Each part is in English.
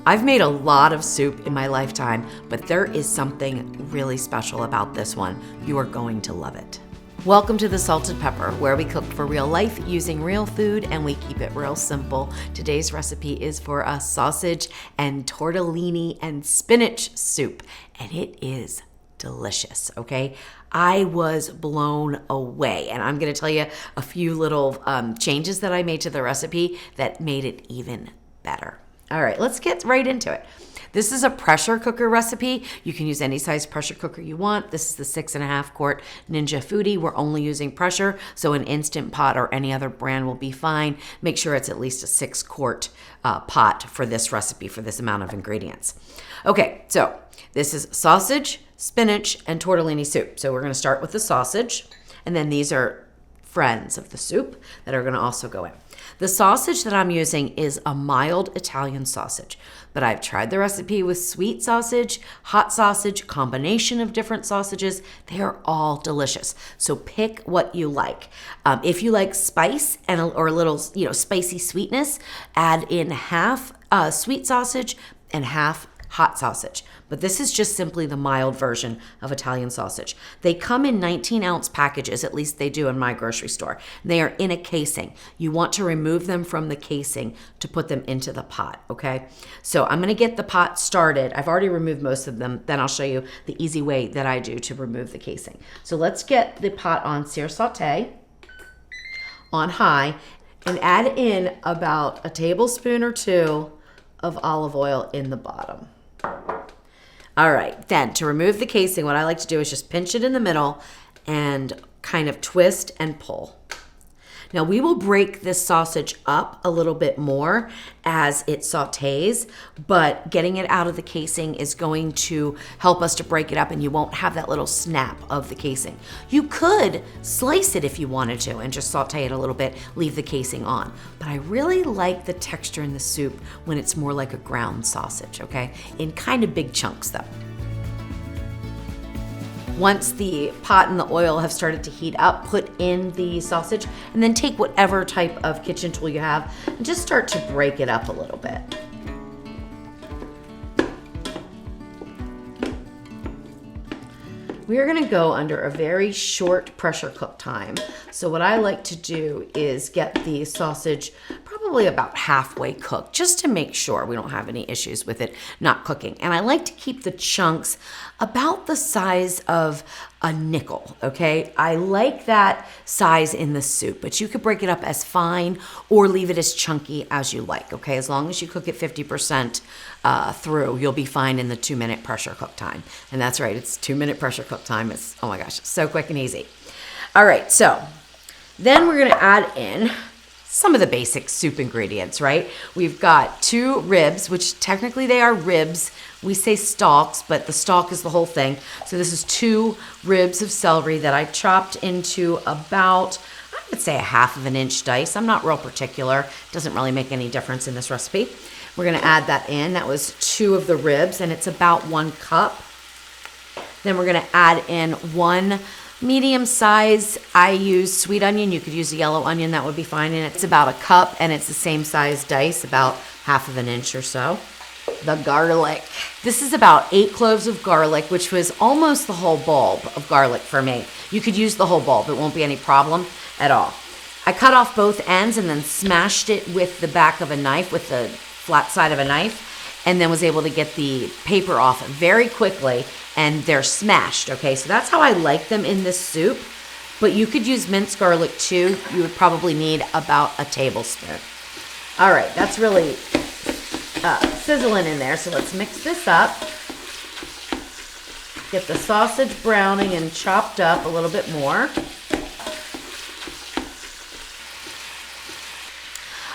I've made a lot of soup in my lifetime, but there is something really special about this one. You are going to love it. Welcome to the Salted Pepper, where we cook for real life using real food and we keep it real simple. Today's recipe is for a sausage and tortellini and spinach soup, and it is delicious, okay? I was blown away, and I'm gonna tell you a few little changes that I made to the recipe that made it even better. All right, let's get right into it. This is a pressure cooker recipe. You can use any size pressure cooker you want. This is the 6.5 quart Ninja Foodie. We're only using pressure, so an Instant Pot or any other brand will be fine. Make sure it's at least a 6 quart pot for this recipe, for this amount of ingredients. Okay, so this is sausage, spinach, and tortellini soup. So we're gonna start with the sausage, and then these are friends of the soup that are gonna also go in. The sausage that I'm using is a mild Italian sausage, but I've tried the recipe with sweet sausage, hot sausage, combination of different sausages. They are all delicious. So pick what you like. If you like spice or a little, spicy sweetness, add in half sweet sausage and half hot sausage. But this is just simply the mild version of Italian sausage. They come in 19-ounce packages, at least they do in my grocery store. They are in a casing. You want to remove them from the casing to put them into the pot, okay? So I'm gonna get the pot started. I've already removed most of them. Then I'll show you the easy way that I do to remove the casing. So let's get the pot on sear saute on high and add in about a tablespoon or two of olive oil in the bottom. All right, then to remove the casing, what I like to do is just pinch it in the middle and kind of twist and pull. Now we will break this sausage up a little bit more as it sautés, but getting it out of the casing is going to help us to break it up and you won't have that little snap of the casing. You could slice it if you wanted to and just saute it a little bit, leave the casing on. But I really like the texture in the soup when it's more like a ground sausage, okay? In kind of big chunks though. Once the pot and the oil have started to heat up, put in the sausage and then take whatever type of kitchen tool you have and just start to break it up a little bit. We are gonna go under a very short pressure cook time. So what I like to do is get the sausage probably about halfway cooked, just to make sure we don't have any issues with it not cooking. And I like to keep the chunks about the size of a nickel, okay? I like that size in the soup, but you could break it up as fine or leave it as chunky as you like, okay? As long as you cook it 50% through, you'll be fine in the 2-minute pressure cook time. And that's right, it's 2-minute pressure cook time. It's, oh my gosh, so quick and easy. All right, so then we're gonna add in some of the basic soup ingredients, right? We've got 2 ribs, which technically they are ribs. We say stalks, but the stalk is the whole thing. So this is 2 ribs of celery that I chopped into about, I would say, a 1/2 inch dice. I'm not real particular. Doesn't really make any difference in this recipe. We're gonna add that in. That was 2 of the ribs, and it's about 1 cup. Then we're gonna add in 1 medium size. I use sweet onion. You could use a yellow onion, that would be fine. And it's about 1 cup, and it's the same size dice, about 1/2 inch or so. The garlic. This is about 8 cloves of garlic, which was almost the whole bulb of garlic for me. You could use the whole bulb. It won't be any problem at all. I cut off both ends and then smashed it with the back of a knife, with the flat side of a knife, and then was able to get the paper off very quickly, and they're smashed, okay? So that's how I like them in this soup, but you could use minced garlic too. You would probably need about a tablespoon. All right, that's really sizzling in there, so let's mix this up. Get the sausage browning and chopped up a little bit more.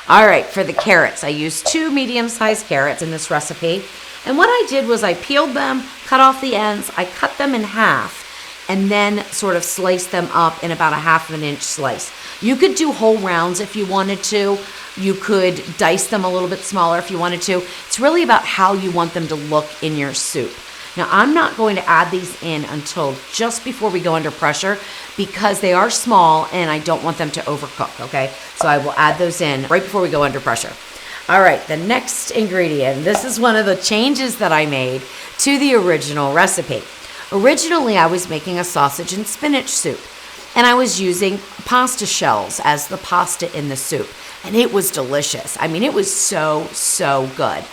All right, for the carrots, I used 2 medium-sized carrots in this recipe. And what I did was I peeled them, cut off the ends, I cut them in half, and then sort of sliced them up in about a 1/2 inch slice. You could do whole rounds if you wanted to. You could dice them a little bit smaller if you wanted to. It's really about how you want them to look in your soup. Now, I'm not going to add these in until just before we go under pressure because they are small and I don't want them to overcook, okay? So I will add those in right before we go under pressure. All right, the next ingredient. This is one of the changes that I made to the original recipe. Originally, I was making a sausage and spinach soup, and I was using pasta shells as the pasta in the soup, and it was delicious. I mean, it was so, so good.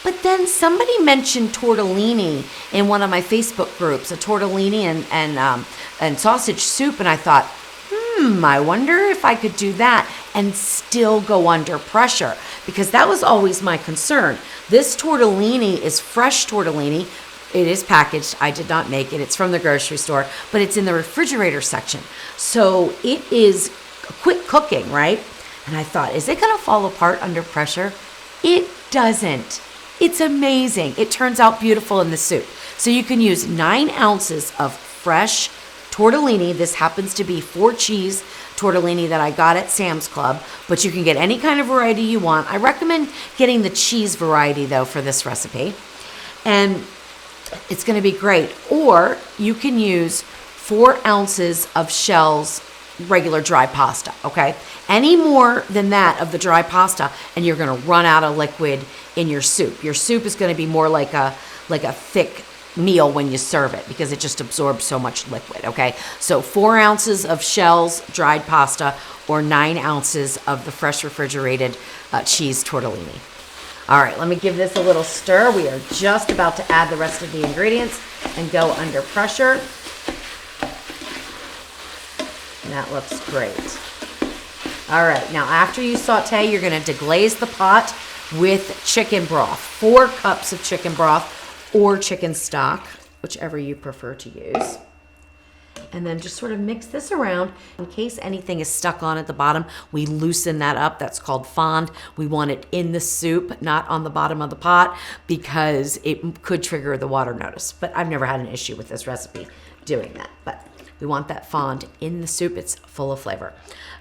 But then somebody mentioned tortellini in one of my Facebook groups, a tortellini and sausage soup, and I thought, I wonder if I could do that and still go under pressure, because that was always my concern. This tortellini is fresh tortellini. It is packaged. I did not make it. It's from the grocery store, but it's in the refrigerator section. So it is quick cooking, right? And I thought, is it going to fall apart under pressure? It doesn't. It's amazing. It turns out beautiful in the soup. So you can use 9 ounces of fresh tortellini. This happens to be 4 cheese tortellini that I got at Sam's Club, but you can get any kind of variety you want. I recommend getting the cheese variety though for this recipe, and it's going to be great. Or you can use 4 ounces of Shell's regular dry pasta, okay? Any more than that of the dry pasta, and you're going to run out of liquid in your soup. Your soup is going to be more like a thick meal when you serve it, because it just absorbs so much liquid, okay? So 4 ounces of Shell's dried pasta or 9 ounces of the fresh refrigerated cheese tortellini. All right, let me give this a little stir. We are just about to add the rest of the ingredients and go under pressure. And that looks great. All right, now after you saute, you're gonna deglaze the pot with chicken broth, 4 cups of chicken broth or chicken stock, whichever you prefer to use. And then just sort of mix this around. In case anything is stuck on at the bottom, we loosen that up. That's called fond. We want it in the soup, not on the bottom of the pot, because it could trigger the water notice. But I've never had an issue with this recipe doing that. But we want that fond in the soup. It's full of flavor.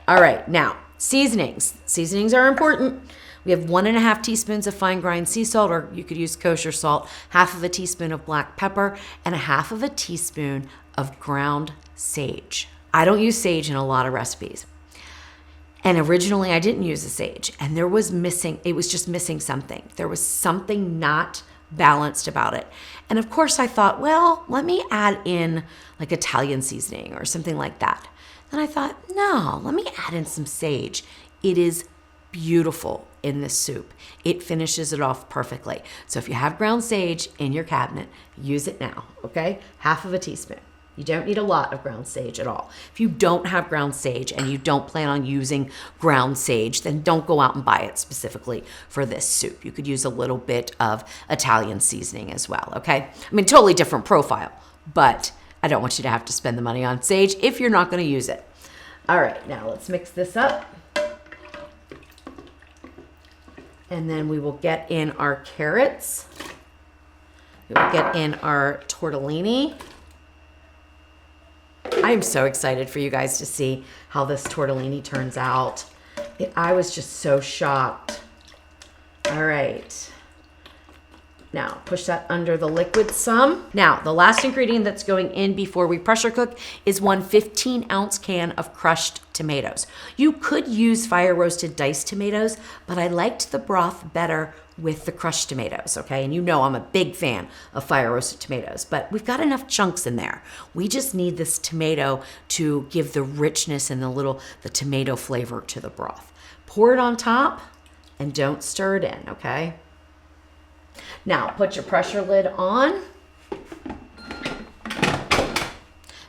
All right, now seasonings. Seasonings are important. We have 1.5 teaspoons of fine grind sea salt, or you could use kosher salt, 1/2 teaspoon of black pepper, and 1/2 teaspoon of ground sage. I don't use sage in a lot of recipes. And originally I didn't use the sage, and it was just missing something. There was something not balanced about it. And of course I thought, well, let me add in like Italian seasoning or something like that. Then I thought, no, let me add in some sage. It is beautiful in this soup. It finishes it off perfectly. So if you have ground sage in your cabinet, use it now, okay? 1/2 teaspoon. You don't need a lot of ground sage at all. If you don't have ground sage and you don't plan on using ground sage, then don't go out and buy it specifically for this soup. You could use a little bit of Italian seasoning as well, okay? I mean, totally different profile, but I don't want you to have to spend the money on sage if you're not gonna use it. All right, now let's mix this up. And then we will get in our carrots. We will get in our tortellini. I am so excited for you guys to see how this tortellini turns out. I was just so shocked. All right. Now, push that under the liquid some. Now, the last ingredient that's going in before we pressure cook is 1 15-ounce can of crushed tomatoes. You could use fire roasted diced tomatoes, but I liked the broth better with the crushed tomatoes, okay? And you know I'm a big fan of fire roasted tomatoes, but we've got enough chunks in there. We just need this tomato to give the richness and the tomato flavor to the broth. Pour it on top and don't stir it in, okay? Now, put your pressure lid on.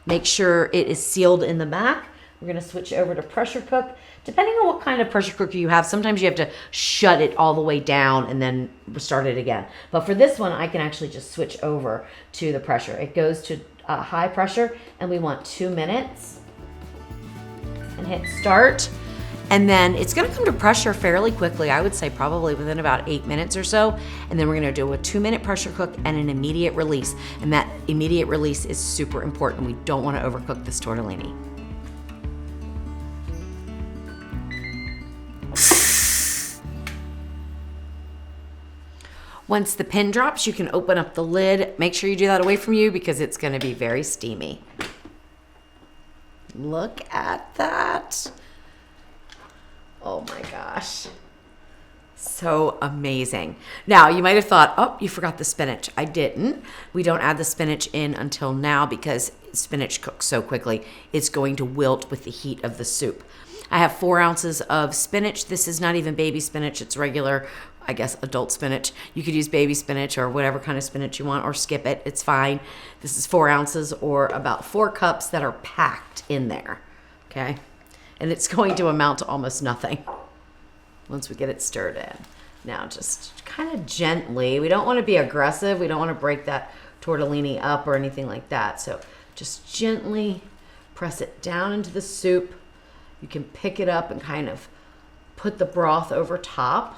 Make sure it is sealed in the back. We're going to switch over to pressure cook. Depending on what kind of pressure cooker you have, sometimes you have to shut it all the way down and then start it again. But for this one, I can actually just switch over to the pressure. It goes to high pressure, and we want 2 minutes. And hit start. And then it's going to come to pressure fairly quickly. I would say probably within about 8 minutes or so. And then we're going to do a 2-minute pressure cook and an immediate release. And that immediate release is super important. We don't want to overcook this tortellini. Once the pin drops, you can open up the lid. Make sure you do that away from you because it's going to be very steamy. Look at that. Oh my gosh. So amazing. Now, you might have thought, oh, you forgot the spinach. I didn't. We don't add the spinach in until now because spinach cooks so quickly. It's going to wilt with the heat of the soup. I have 4 ounces of spinach. This is not even baby spinach. It's regular, I guess, adult spinach. You could use baby spinach or whatever kind of spinach you want, or skip it. It's fine. This is 4 ounces, or about 4 cups that are packed in there, okay? And it's going to amount to almost nothing once we get it stirred in. Now, just kind of gently. We don't want to be aggressive. We don't want to break that tortellini up or anything like that. So just gently press it down into the soup. You can pick it up and kind of put the broth over top.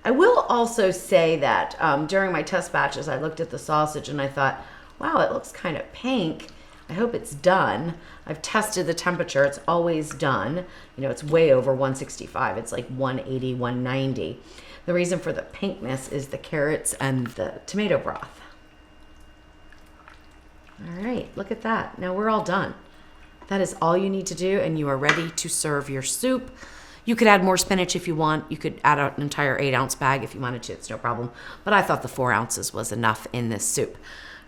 I will also say that during my test batches, I looked at the sausage and I thought, wow, it looks kind of pink. I hope it's done. I've tested the temperature. It's always done. You know, it's way over 165. It's like 180, 190. The reason for the pinkness is the carrots and the tomato broth. All right, look at that. Now we're all done. That is all you need to do, and you are ready to serve your soup. You could add more spinach if you want. You could add an entire 8-ounce bag if you wanted to. It's no problem. But I thought the 4 ounces was enough in this soup.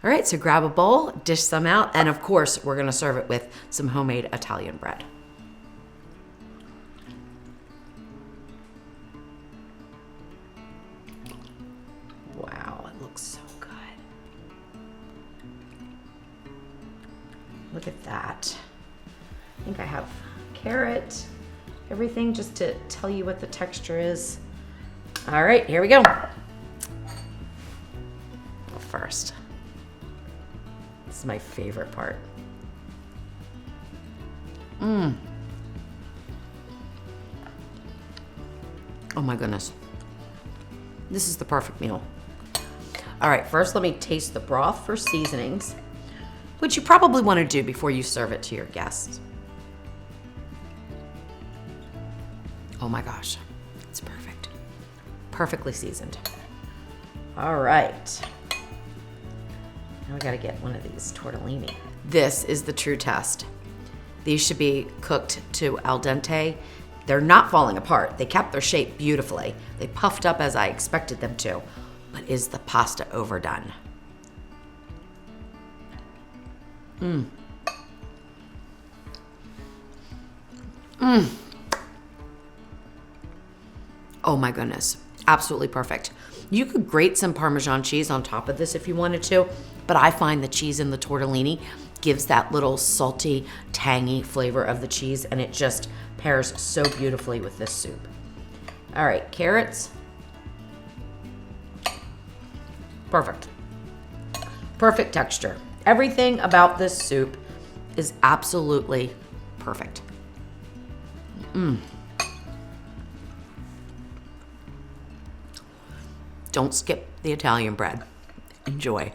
All right, so grab a bowl, dish some out, and of course, we're gonna serve it with some homemade Italian bread. Wow, it looks so good. Look at that. I think I have carrot, everything, just to tell you what the texture is. All right, here we go. Well, first, this is my favorite part. Oh my goodness. This is the perfect meal. All right, first let me taste the broth for seasonings, which you probably want to do before you serve it to your guests. Oh my gosh, it's perfect. Perfectly seasoned. All right. Now we gotta get one of these tortellini. This is the true test. These should be cooked to al dente. They're not falling apart. They kept their shape beautifully. They puffed up as I expected them to. But is the pasta overdone? Oh my goodness, absolutely perfect. You could grate some Parmesan cheese on top of this if you wanted to, but I find the cheese in the tortellini gives that little salty, tangy flavor of the cheese, and it just pairs so beautifully with this soup. All right, carrots. Perfect. Perfect texture. Everything about this soup is absolutely perfect. Don't skip the Italian bread. Enjoy.